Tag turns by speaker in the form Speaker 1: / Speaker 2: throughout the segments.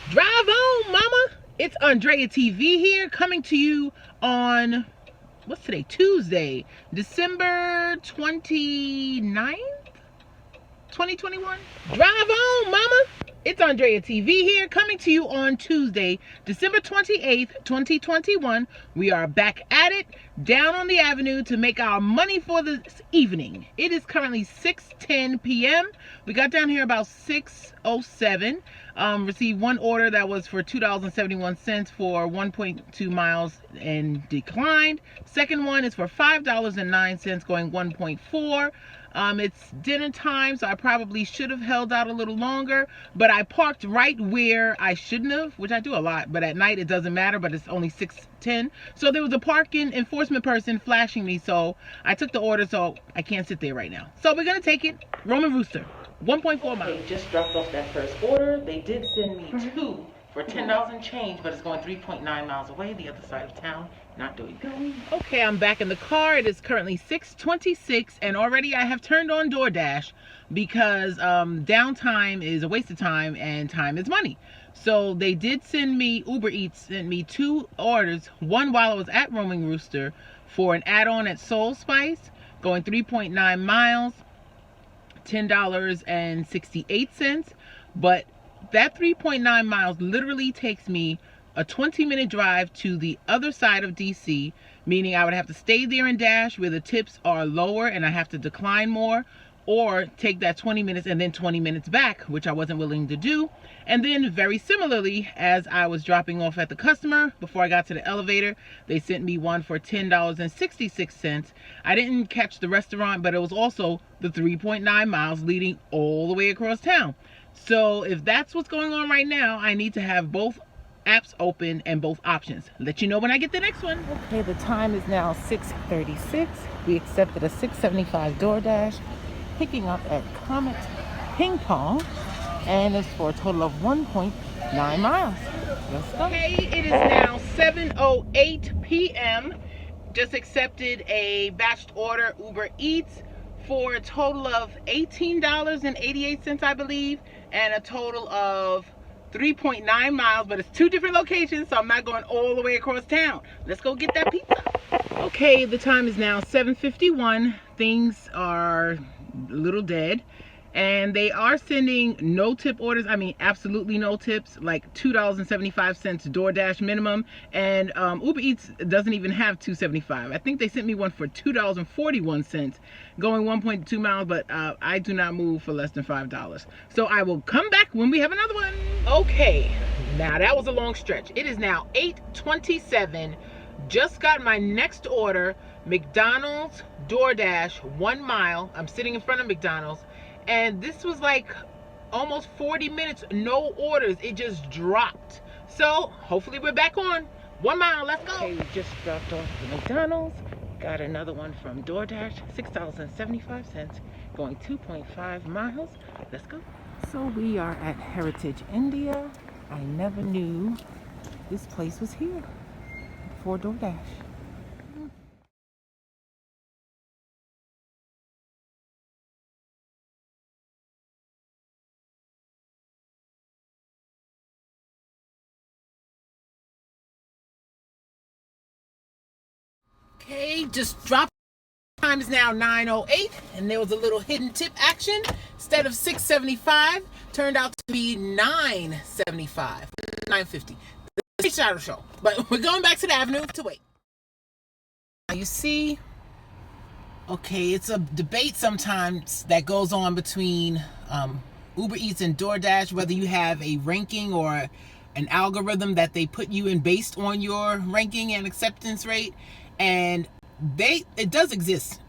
Speaker 1: Drive on, mama. It's Andrea TV here, coming to you on, what's today? Tuesday, December 29th, 2021. Drive on, mama. It's Andrea TV here, coming to you on Tuesday, December 28th, 2021. We are back at it, down on the avenue to make our money for this evening. It is currently 6:10 p.m. We got down here about 6:07. Received one order that was for $2.71 for 1.2 miles and declined. Second one is for $5.09 going 1.4. It's dinner time, so I probably should have held out a little longer, but I parked right where I shouldn't have, which I do a lot, but at night it doesn't matter, but it's only 6:10. So there was a parking enforcement person flashing me, so I took the order, so I can't sit there right now. So we're gonna take it. Roman Rooster, 1.4 miles. They just dropped off that first order. They did send me two for $10 and change, but it's going 3.9 miles away, the other side of town. Not doing good. Okay, I'm back in the car. It is currently 6:26, and already I have turned on Doordash because downtime is a waste of time and time is money. So they did send me, Uber Eats sent me two orders, one while I was at Roaming Rooster for an add-on at Soul Spice, going 3.9 miles, $10.68, but that 3.9 miles literally takes me a 20-minute drive to the other side of DC, meaning I would have to stay there and dash where the tips are lower and I have to decline more, or take that 20 minutes and then 20 minutes back, which I wasn't willing to do. And then very similarly, as I was dropping off at the customer, before I got to the elevator, they sent me one for $10.66. I didn't catch the restaurant, but it was also the 3.9 miles leading all the way across town. So if that's what's going on right now, I need to have both apps open and both options. Let you know when I get the next one. Okay, the time is now 6:36. We accepted a $6.75 Doordash, picking up at Comet Ping Pong, and it's for a total of 1.9 miles. Let's go. Okay, it is now 7:08 p.m. Just accepted a batched order Uber Eats for a total of $18.88, I believe, and a total of 3.9 miles, but it's two different locations, so I'm not going all the way across town. Let's go get that pizza. Okay, the time is now 7:51. Things are a little dead, and they are sending no tip orders. I mean, absolutely no tips, like $2.75 Doordash minimum, and Uber Eats doesn't even have $2.75. I think they sent me one for $2.41 going 1.2 miles, but I do not move for less than $5. So I will come back when we have another one. Okay, now that was a long stretch. It is now 8:27. Just got my next order, McDonald's Doordash 1 mile. I'm sitting in front of McDonald's, and this was like almost 40 minutes, no orders. It just dropped. So hopefully we're back on 1 mile. Let's go. Okay, we just dropped off the McDonald's. Got another one from Doordash, $6.75, going 2.5 miles. Let's go. So we are at Heritage India. I never knew this place was here for Doordash. Okay, just dropped. Time is now 9:08, and there was a little hidden tip action. Instead of $6.75, turned out to be $9.75, $9.50. The shadow show, but we're going back to the avenue to wait. Now you see, okay, it's a debate sometimes that goes on between Uber Eats and Doordash, whether you have a ranking or an algorithm that they put you in based on your ranking and acceptance rate, and it does exist.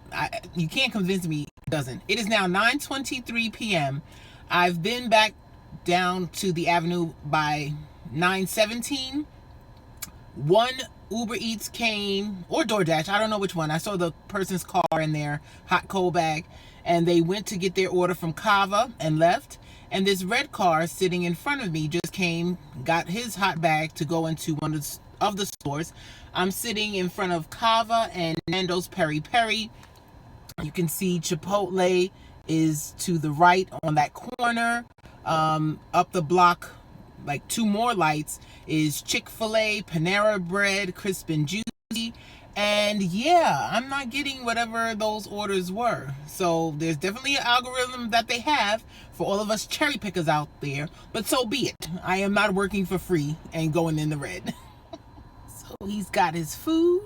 Speaker 1: You can't convince me it doesn't. It is now 9:23 p.m. I've been back down to the avenue by 9:17. One Uber Eats came, or DoorDash, I don't know which one. I saw the person's car in their hot coal bag, and they went to get their order from Kava and left. And this red car sitting in front of me just came, got his hot bag to go into one of the stores. I'm sitting in front of Kava and Nando's Peri Peri. You can see Chipotle is to the right on that corner. Up the block like 2 more lights is Chick-fil-A, Panera Bread, Crisp and Juicy. And yeah, I'm not getting whatever those orders were. So there's definitely an algorithm that they have for all of us cherry pickers out there. But so be it. I am not working for free and going in the red. So he's got his food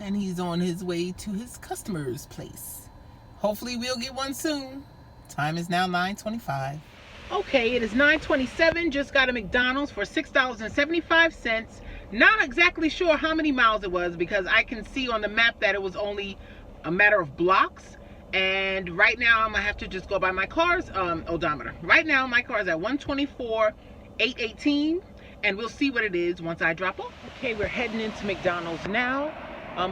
Speaker 1: and he's on his way to his customer's place. Hopefully we'll get one soon. Time is now 9:25. Okay, it is 9:27. Just got a McDonald's for $6.75. Not exactly sure how many miles it was because I can see on the map that it was only a matter of blocks. And right now I'm gonna have to just go by my car's odometer. Right now my car is at 124,818, and we'll see what it is once I drop off. Okay, we're heading into McDonald's now.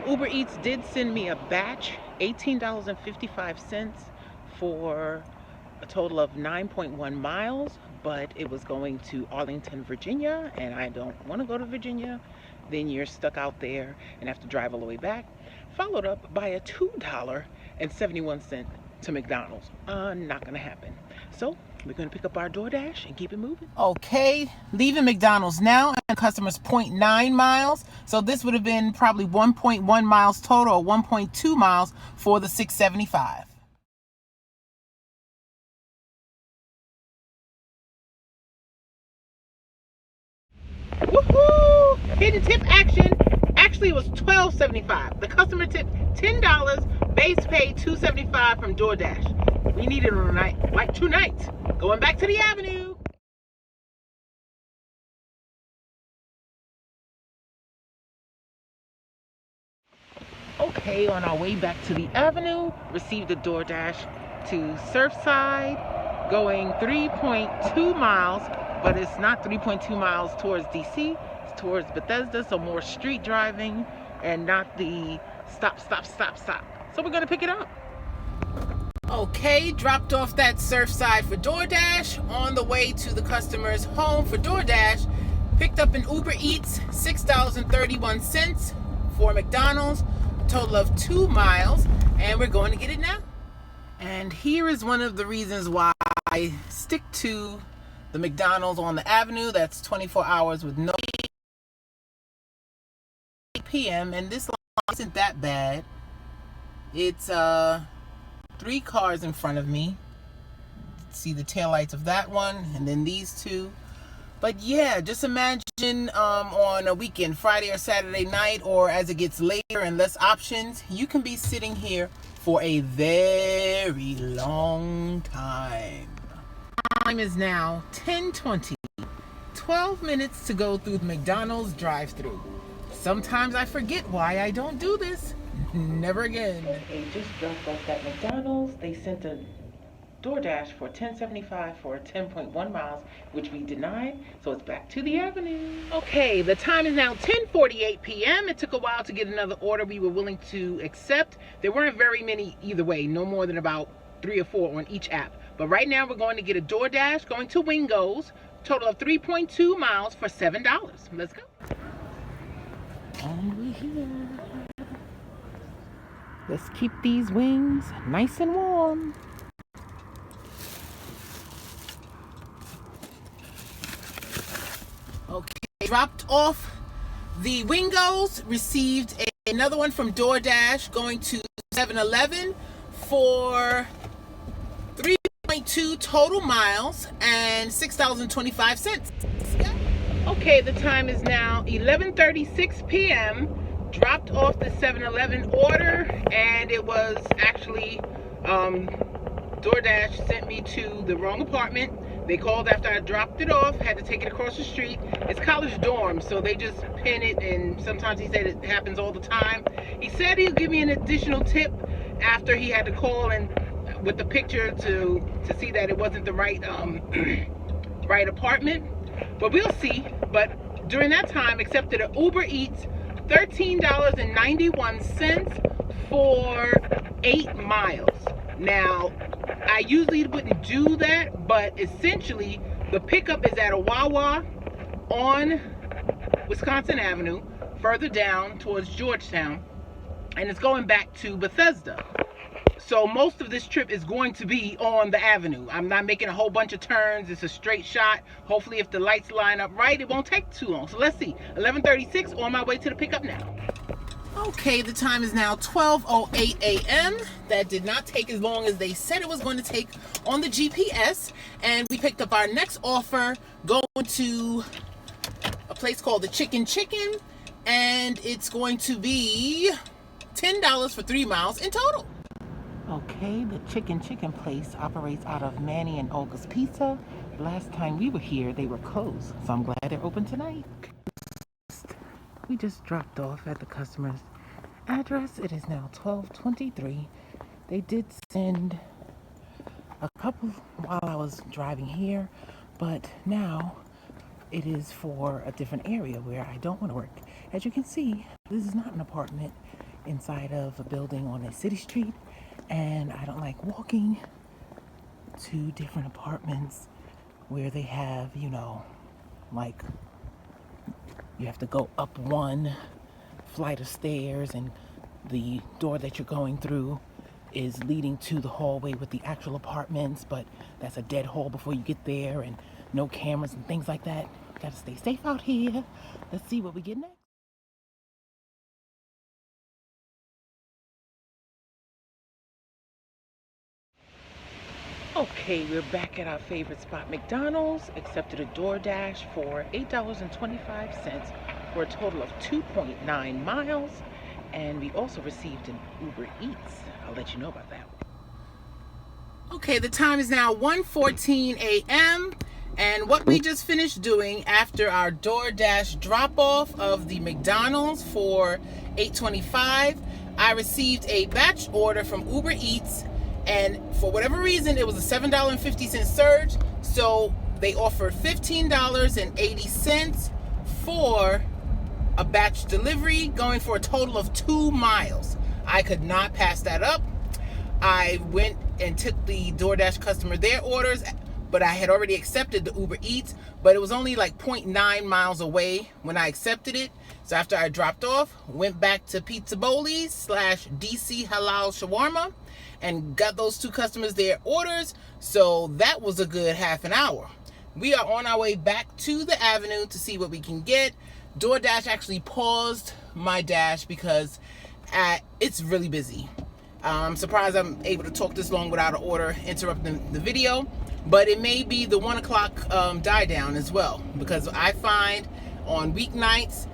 Speaker 1: Uber Eats did send me a batch, $18.55 for a total of 9.1 miles, but it was going to Arlington, Virginia, and I don't want to go to Virginia. Then you're stuck out there and have to drive all the way back, followed up by a $2.71 to McDonald's. Not gonna happen. So we're gonna pick up our Doordash and keep it moving. Okay, leaving McDonald's now, and customers 0.9 miles. So this would have been probably 1.1 miles total, or 1.2 miles for the $6.75. Woohoo! Hidden tip action. Actually, it was $12.75. The customer tipped $10. Base pay $2.75 from Doordash. We needed it on a night, like 2 nights. Going back to the Avenue. Okay, on our way back to the Avenue, received a Doordash to Surfside, going 3.2 miles. But it's not 3.2 miles towards DC, it's towards Bethesda, so more street driving and not the stop. So we're gonna pick it up. Okay, dropped off that Surfside for Doordash, on the way to the customer's home for Doordash, picked up an Uber Eats, $6.31 for McDonald's, a total of 2 miles, and we're going to get it now. And here is one of the reasons why I stick to the McDonald's on the Avenue. That's 24 hours with no 8 p.m. and this line isn't that bad. It's 3 cars in front of me. See the taillights of that one, and then these 2. But yeah, just imagine on a weekend, Friday or Saturday night, or as it gets later and less options, you can be sitting here for a very long time. Time is now 10:20. 12 minutes to go through the McDonald's drive-thru. Sometimes I forget why I don't do this. Never again. Okay, just dropped off that McDonald's. They sent a Doordash for $10.75 for 10.1 miles, which we denied, so it's back to the Avenue. Okay, the time is now 10:48 p.m. It took a while to get another order we were willing to accept. There weren't very many either way, no more than about 3 or 4 on each app. But right now we're going to get a Doordash going to Wingo's, total of 3.2 miles for $7. Let's go. And we're here. Let's keep these wings nice and warm. Okay, dropped off the Wingo's, received another one from Doordash going to 7-Eleven for 3.2 total miles and $6.25. Okay, the time is now 11:36 p.m. Dropped off the 7-Eleven order, and it was actually Doordash sent me to the wrong apartment. They called after I dropped it off, had to take it across the street. It's college dorms, so they just pin it, and sometimes he said it happens all the time. He said he'll give me an additional tip after he had to call and with the picture to see that it wasn't the right right apartment, but we'll see. But during that time, accepted an Uber Eats, $13.91 for 8 miles. Now, I usually wouldn't do that, but essentially the pickup is at a Wawa on Wisconsin Avenue, further down towards Georgetown, and it's going back to Bethesda. So most of this trip is going to be on the avenue. I'm not making a whole bunch of turns. It's a straight shot. Hopefully if the lights line up right, it won't take too long. So let's see. 11:36, on my way to the pickup now. Okay, the time is now 12:08 a.m. That did not take as long as they said it was going to take on the GPS. And we picked up our next offer, going to a place called the Chicken, and it's going to be $10 for 3 miles in total. Okay, the Chicken place operates out of Manny and Olga's Pizza. Last time we were here, they were closed, so I'm glad they're open tonight. We just dropped off at the customer's address. It is now 12:23. They did send a couple while I was driving here, but now it is for a different area where I don't want to work. As you can see, this is not an apartment inside of a building on a city street, and I don't like walking to different apartments where they have, you know, like you have to go up one flight of stairs and the door that you're going through is leading to the hallway with the actual apartments, but that's a dead hall before you get there, and no cameras and things like that. Gotta stay safe out here. Let's see what we get next. Okay, we're back at our favorite spot, McDonald's. Accepted a Doordash for $8.25 for a total of 2.9 miles. And we also received an Uber Eats. I'll let you know about that. Okay, the time is now 1:14 a.m. And what we just finished doing after our Doordash drop-off of the McDonald's for $8.25, I received a batch order from Uber Eats. And for whatever reason, it was a $7.50 surge. So they offered $15.80 for a batch delivery, going for a total of 2 miles. I could not pass that up. I went and took the DoorDash customer their orders, but I had already accepted the Uber Eats, but it was only like 0.9 miles away when I accepted it. So after I dropped off, went back to Pizza Bowlies / DC Halal Shawarma and got those two customers their orders. So that was a good half an hour. We are on our way back to the avenue to see what we can get. DoorDash actually paused my dash because it's really busy. I'm surprised I'm able to talk this long without an order interrupting the video, but it may be the 1 o'clock die down as well, because I find on weeknights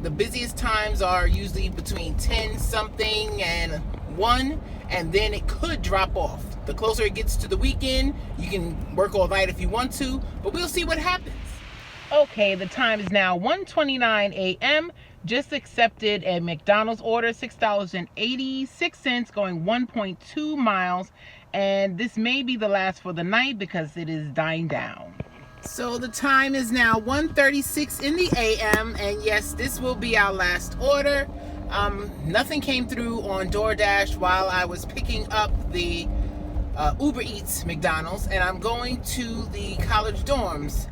Speaker 1: the busiest times are usually between 10 something and 1, and then it could drop off. The closer it gets to the weekend, you can work all night if you want to, but we'll see what happens. Okay, the time is now 1:29 a.m. Just accepted a McDonald's order, $6.86, going 1.2 miles. And this may be the last for the night because it is dying down. So the time is now 1:36 in the a.m. And yes, this will be our last order. Nothing came through on DoorDash while I was picking up the Uber Eats McDonald's. And I'm going to the college dorms.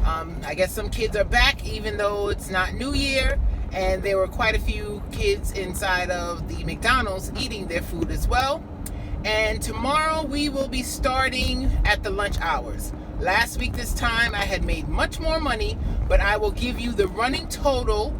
Speaker 1: I guess some kids are back, even though it's not New Year, and there were quite a few kids inside of the McDonald's eating their food as well. And tomorrow we will be starting at the lunch hours. Last week this time I had made much more money, but I will give you the running total,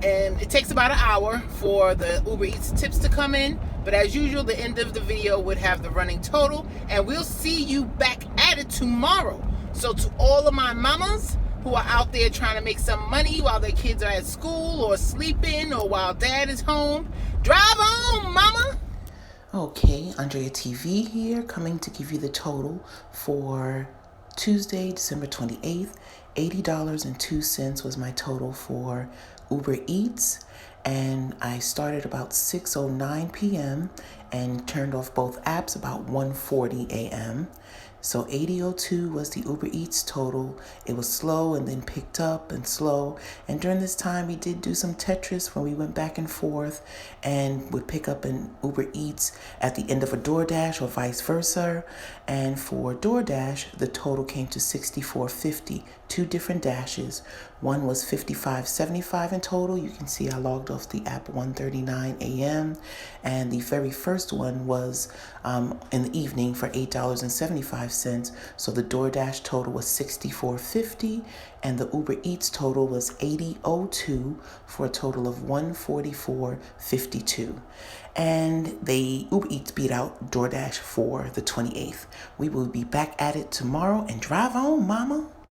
Speaker 1: and it takes about an hour for the Uber Eats tips to come in. But as usual, the end of the video would have the running total, and we'll see you back at it tomorrow. So to all of my mamas who are out there trying to make some money while their kids are at school or sleeping or while dad is home, drive on, mama. Okay, Andrea TV here, coming to give you the total for Tuesday, December 28th. $80.02 was my total for Uber Eats, and I started about 6:09 p.m. and turned off both apps about 1:40 a.m. So $80.02 was the Uber Eats total. It was slow and then picked up and slow. And during this time, we did do some Tetris when we went back and forth and would pick up an Uber Eats at the end of a DoorDash or vice versa. And for DoorDash, the total came to $64.50
Speaker 2: two different dashes. One was $55.75 in total. You can see I logged off the app 1:39 a.m. And the very first one was in the evening for $8.75. So the DoorDash total was $64.50, and the Uber Eats total was $80.02 for a total of $144.52. And they Uber Eats beat out DoorDash for the 28th. We will be back at it tomorrow, and drive on, mama.